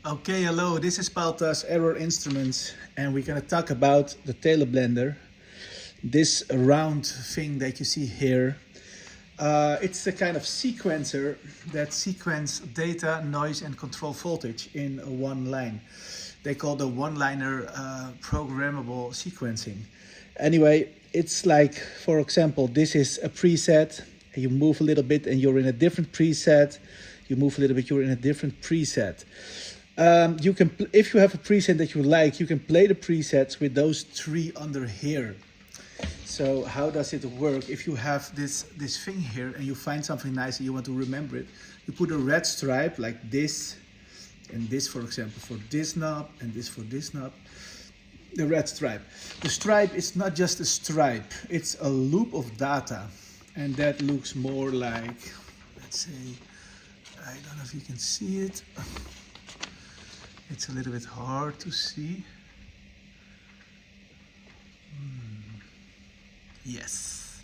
Okay, hello, this is Paltas Error Instruments, and we're gonna talk about the Tele blender. This round thing that you see here. It's a kind of sequencer that sequence data, noise, and control voltage in one line. They call the one-liner programmable sequencing. Anyway, it's like, for example, this is a preset. You move a little bit and you're in a different preset. You move a little bit, you're in a different preset. You can, if you have a preset that you like, you can play the presets with those three under here. So how does it work? If you have this thing here and you find something nice and you want to remember it, you put a red stripe like this, and this, for example, for this knob, and this for this knob. The red stripe. The stripe is not just a stripe, it's a loop of data. And that looks more like, let's say, I don't know if you can see it. It's a little bit hard to see. Yes,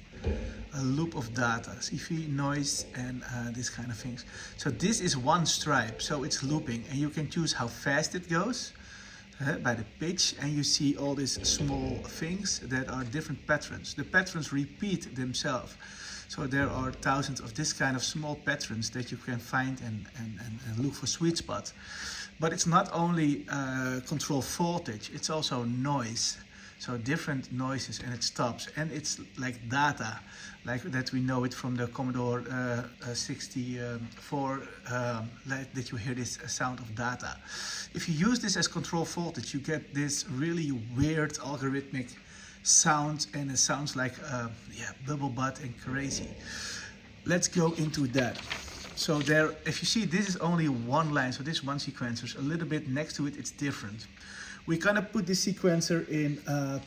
a loop of data, CV, noise, and this kind of things. So this is one stripe, so it's looping, and you can choose how fast it goes by the pitch, and you see all these small things that are different patterns. The patterns repeat themselves. So there are thousands of this kind of small patterns that you can find and look for sweet spots. But it's not only control voltage, it's also noise. So different noises, and it stops. And it's like data, like that we know it from the Commodore 64, like that you hear this sound of data. If you use this as control voltage, you get this really weird algorithmic sound, and it sounds like bubble butt and crazy. Let's go into that. So there, if you see, this is only one line, so this one sequencer. A little bit next to it, it's different. We're gonna put this sequencer in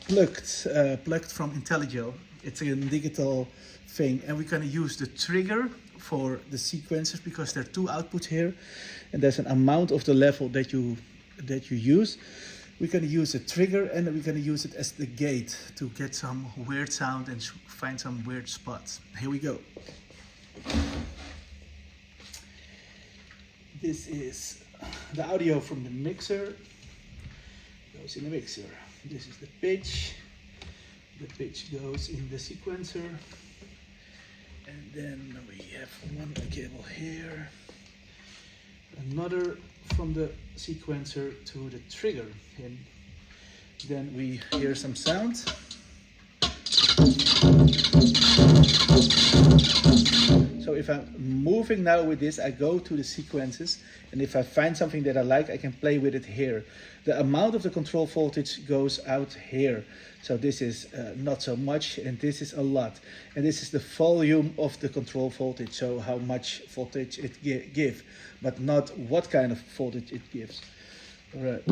plugged from IntelliJ. It's a digital thing, and we're gonna use the trigger for the sequencers because there are two outputs here, and there's an amount of the level that you use. We're gonna use a trigger, and we're gonna use it as the gate to get some weird sound and find some weird spots. Here we go. This is the audio from the mixer. Goes in the mixer. This is the pitch. The pitch goes in the sequencer. And then we have one cable here. Another from the sequencer to the trigger. And then we hear some sound. So if I'm moving now with this, I go to the sequences, and if I find something that I like, I can play with it here. The amount of the control voltage goes out here. So this is not so much, and this is a lot. And this is the volume of the control voltage, so how much voltage it gives, but not what kind of voltage it gives. All right.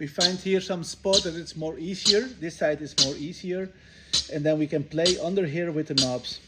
We find here some spot that it's more easier. This side is more easier. And then we can play under here with the knobs.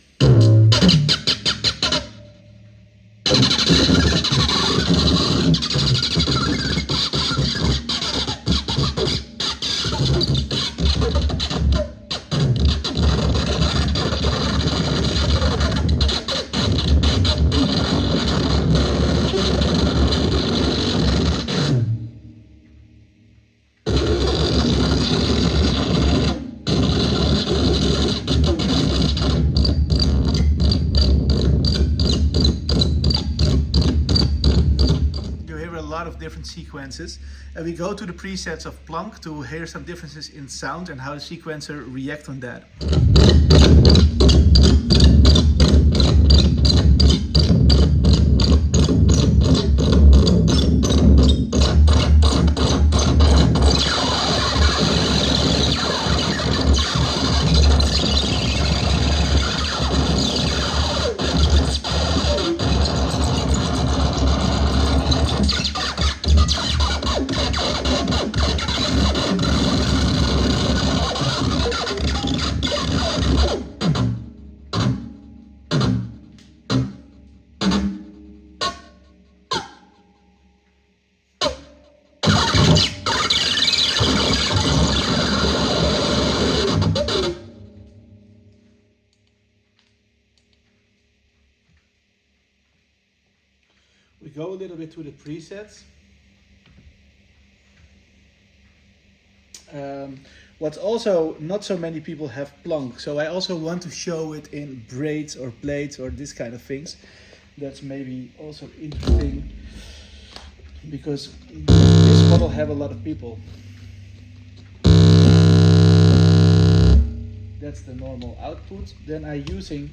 Of different sequences, and we go to the presets of Planck to hear some differences in sound and how the sequencer reacts on that. We go a little bit to the presets. What's also not so many people have plonk, so I also want to show it in braids or plates or this kind of things. That's maybe also interesting because this model have a lot of people. That's the normal output. Then I'm using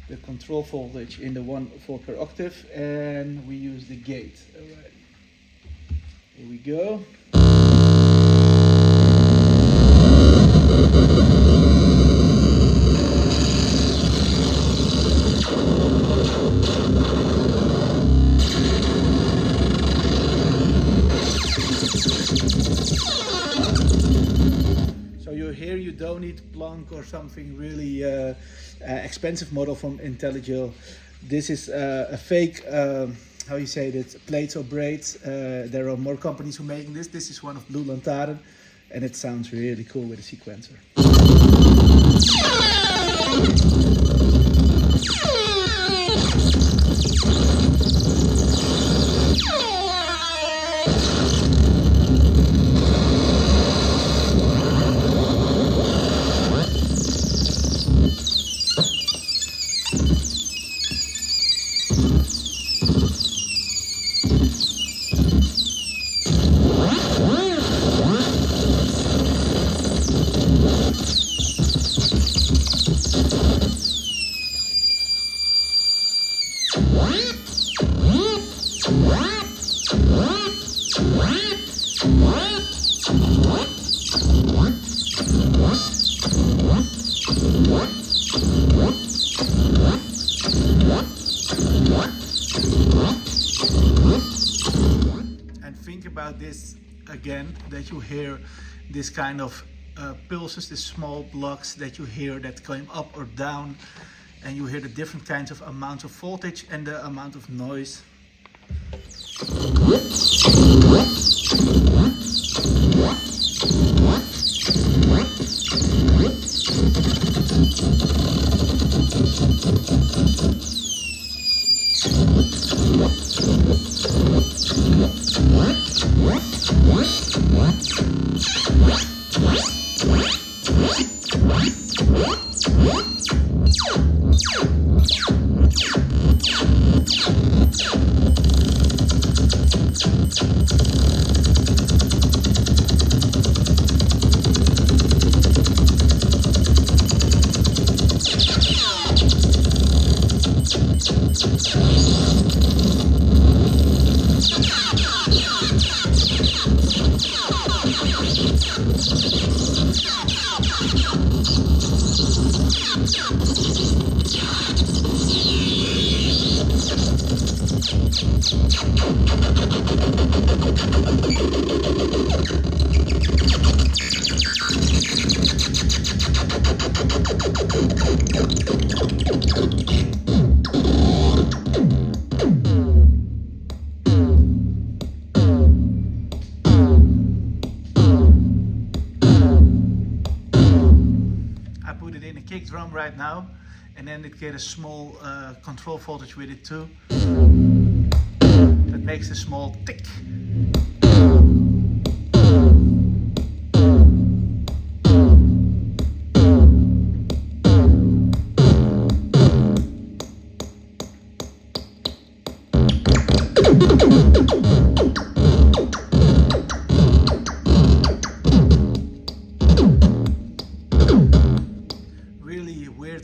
the control voltage in the 1 volt per octave, and we use the gate. All right. Here we go. So you don't need plonk or something really expensive model from IntelliGel. This is a fake, how you say that, plates or braids. There are more companies who making this. This is one of Blue Lantaren, and it sounds really cool with a sequencer. And think about this again, that you hear this kind of pulses, these small blocks that you hear that going up or down, and you hear the different kinds of amounts of voltage and the amount of noise. Kick drum right now, and then it get a small control voltage with it too. That makes a small tick.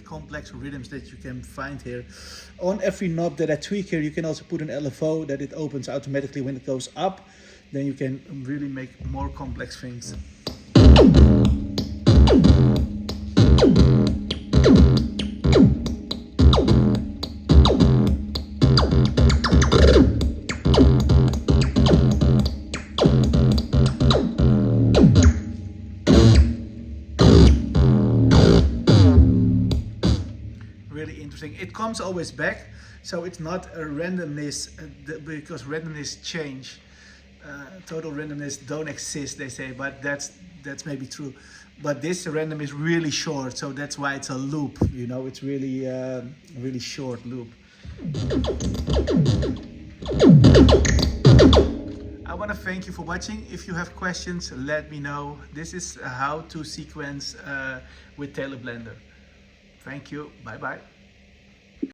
Complex rhythms that you can find here. On every knob that I tweak here, you can also put an LFO that it opens automatically when it goes up. Then you can really make more complex things. It comes always back, so it's not a randomness, because randomness change. Total randomness don't exist, they say, but that's maybe true. But this random is really short, so that's why it's a loop. You know, it's really really short loop. I want to thank you for watching. If you have questions, let me know. This is how to sequence with Tele Blender. Thank you. Bye bye.